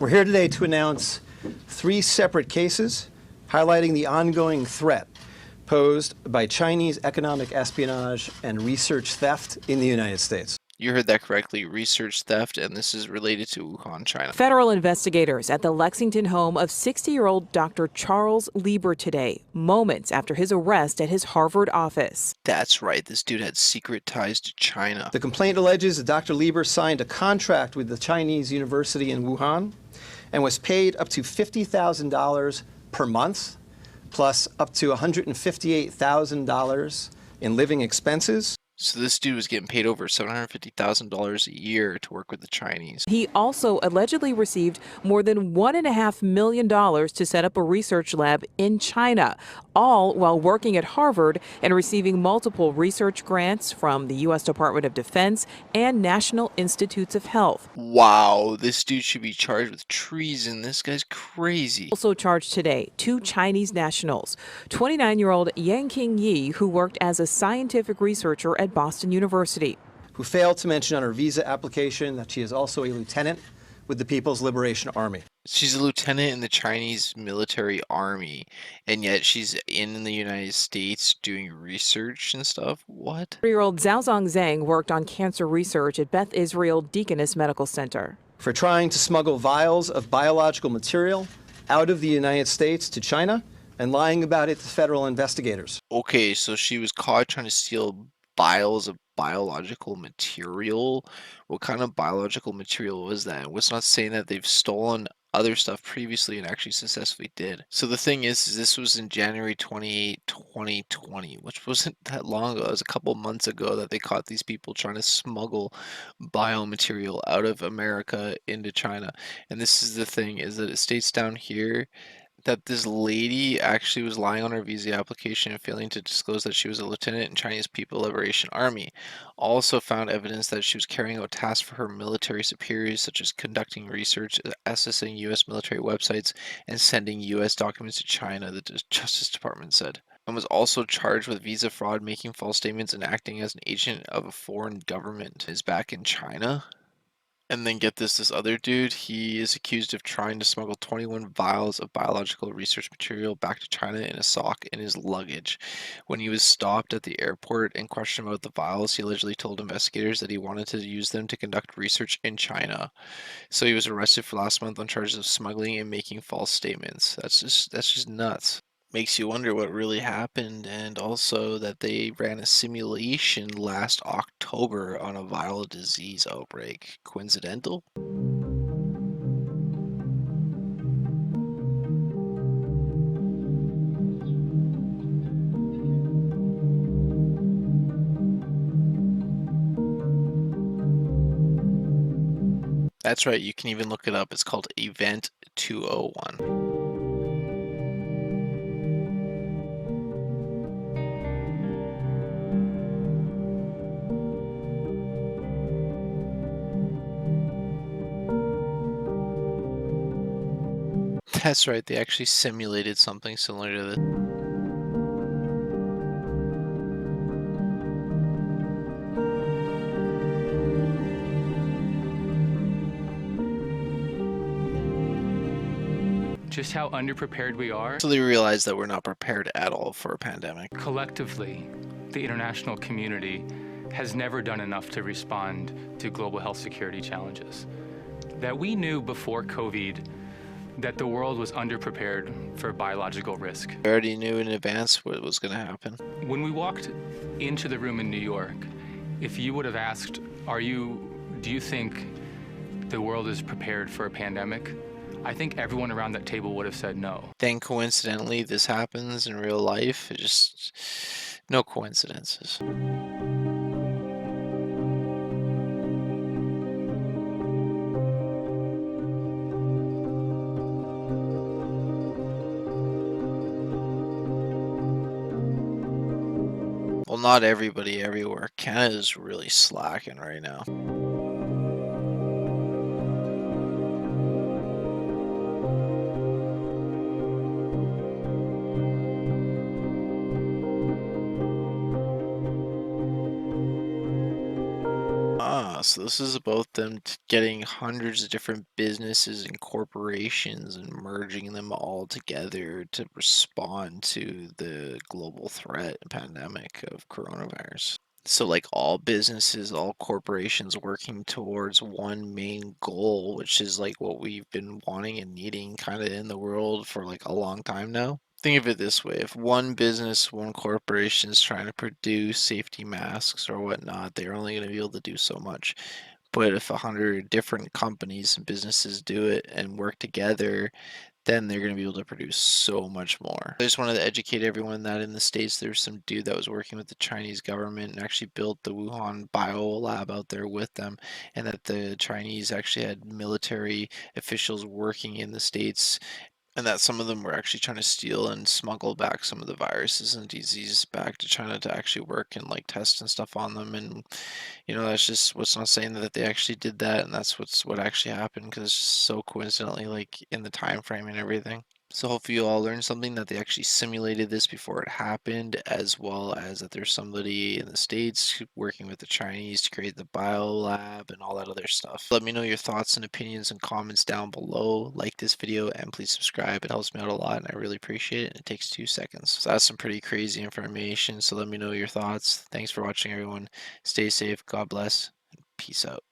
We're here today to announce 3 separate cases highlighting the ongoing threat posed by Chinese economic espionage and research theft in the United States. You heard that correctly, research theft, and this is related to Wuhan, China. Federal investigators at the Lexington home of 60-year-old Dr. Charles Lieber today, moments after his arrest at his Harvard office. That's right, this dude had secret ties to China. The complaint alleges that Dr. Lieber signed a contract with the Chinese university in Wuhan and was paid up to $50,000 per month, plus up to $158,000 in living expenses. So this dude was getting paid over $750,000 a year to work with the Chinese. He also allegedly received more than $1.5 million to set up a research lab in China, all while working at Harvard and receiving multiple research grants from the U.S. Department of Defense and National Institutes of Health. Wow, this dude should be charged with treason. This guy's crazy. Also charged today, 2 Chinese nationals, 29-year-old Yang Qingyi, who worked as a scientific researcher at Boston University, who failed to mention on her visa application that she is also a lieutenant with the People's Liberation Army. She's a lieutenant in the Chinese military army, and yet she's in the United States doing research and stuff. What? 3-year-old Zhaozong Zhang worked on cancer research at Beth Israel Deaconess Medical Center. For trying to smuggle vials of biological material out of the United States to China and lying about it to federal investigators. Okay, so she was caught trying to steal vials of biological material. What kind of biological material was that? It's not saying that they've stolen other stuff previously and actually successfully did. So the thing is this was in January 28, 2020, which wasn't that long ago. It was a couple months ago that they caught these people trying to smuggle biomaterial out of America into China. And this is the thing, is that it states down here that this lady actually was lying on her visa application and failing to disclose that she was a lieutenant in Chinese People Liberation Army. Also found evidence that she was carrying out tasks for her military superiors, such as conducting research, accessing U.S. military websites, and sending U.S. documents to China, the Justice Department said. And was also charged with visa fraud, making false statements, and acting as an agent of a foreign government. Is back in China. And then get this other dude, he is accused of trying to smuggle 21 vials of biological research material back to China in a sock in his luggage. When he was stopped at the airport and questioned about the vials, he allegedly told investigators that he wanted to use them to conduct research in China. So he was arrested for last month on charges of smuggling and making false statements. That's just nuts. Makes you wonder what really happened, and also that they ran a simulation last October on a viral disease outbreak. Coincidental? That's right, you can even look it up. It's called Event 201. That's right, they actually simulated something similar to this. Just how underprepared we are. So they realize that we're not prepared at all for a pandemic. Collectively, the international community has never done enough to respond to global health security challenges. That we knew before COVID that the world was underprepared for biological risk. We already knew in advance what was going to happen. When we walked into the room in New York, if you would have asked, do you think the world is prepared for a pandemic? I think everyone around that table would have said no. Then coincidentally, this happens in real life. It just, no coincidences. Well, not everybody everywhere. Canada's really slacking right now. So this is about them getting hundreds of different businesses and corporations and merging them all together to respond to the global threat and pandemic of coronavirus. So like all businesses, all corporations working towards one main goal, which is like what we've been wanting and needing kind of in the world for like a long time now. Think of it this way: if one business, one corporation is trying to produce safety masks or whatnot, they're only going to be able to do so much. But if 100 different companies and businesses do it and work together, then they're going to be able to produce so much more. I just wanted to educate everyone that in the States, there's some dude that was working with the Chinese government and actually built the Wuhan bio lab out there with them, and that the Chinese actually had military officials working in the States, and that some of them were actually trying to steal and smuggle back some of the viruses and diseases back to China to actually work and like test and stuff on them. And that's just what's not saying that they actually did that, and that's what actually happened, because it's just so coincidentally like in the time frame and everything. So hopefully you all learned something, that they actually simulated this before it happened, as well as that there's somebody in the States working with the Chinese to create the bio lab and all that other stuff. Let me know your thoughts and opinions and comments down below. Like this video and please subscribe. It helps me out a lot and I really appreciate it. And it takes 2 seconds. So that's some pretty crazy information. So let me know your thoughts. Thanks for watching, everyone. Stay safe. God bless. And peace out.